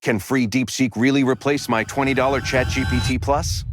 Can free DeepSeek really replace my $20 ChatGPT Plus?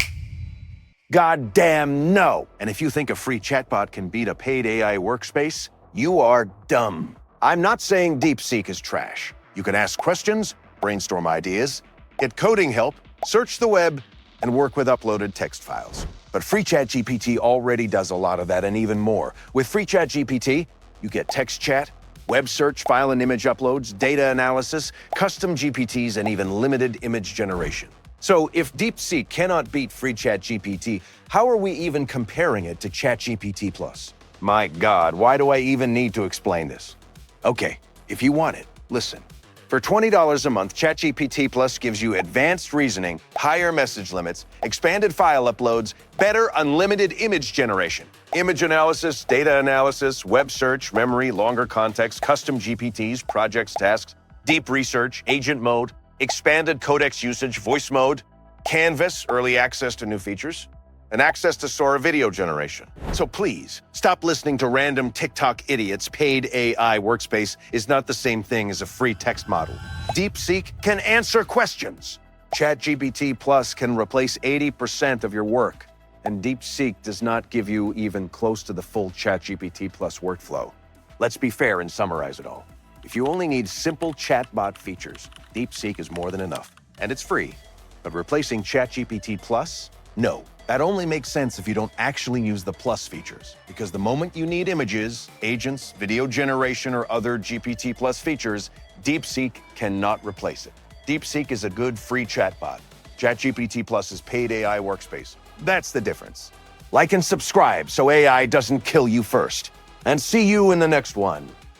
Goddamn no! And if you think a free chatbot can beat a paid AI workspace, you are dumb. I'm not saying DeepSeek is trash. You can ask questions, brainstorm ideas, get coding help, search the web, and work with uploaded text files. But free ChatGPT already does a lot of that and even more. With free ChatGPT, you get text chat, web search, file and image uploads, data analysis, custom GPTs, and even limited image generation. So if DeepSeek cannot beat free ChatGPT, how are we even comparing it to ChatGPT Plus? My God, why do I even need to explain this? Okay, if you want it, listen. For $20 a month, ChatGPT Plus gives you advanced reasoning, higher message limits, expanded file uploads, better unlimited image generation, image analysis, data analysis, web search, memory, longer context, custom GPTs, projects, tasks, deep research, agent mode, expanded codex usage, voice mode, Canvas, early access to new features, and access to Sora video generation. So please, stop listening to random TikTok idiots. Paid AI workspace is not the same thing as a free text model. DeepSeek can answer questions. ChatGPT Plus can replace 80% of your work, and DeepSeek does not give you even close to the full ChatGPT Plus workflow. Let's be fair and summarize it all. If you only need simple chatbot features, DeepSeek is more than enough, and it's free. But replacing ChatGPT Plus? No. That only makes sense if you don't actually use the Plus features, because the moment you need images, agents, video generation, or other GPT Plus features, DeepSeek cannot replace it. DeepSeek is a good free chatbot. ChatGPT Plus is paid AI workspace. That's the difference. Like and subscribe so AI doesn't kill you first. And see you in the next one.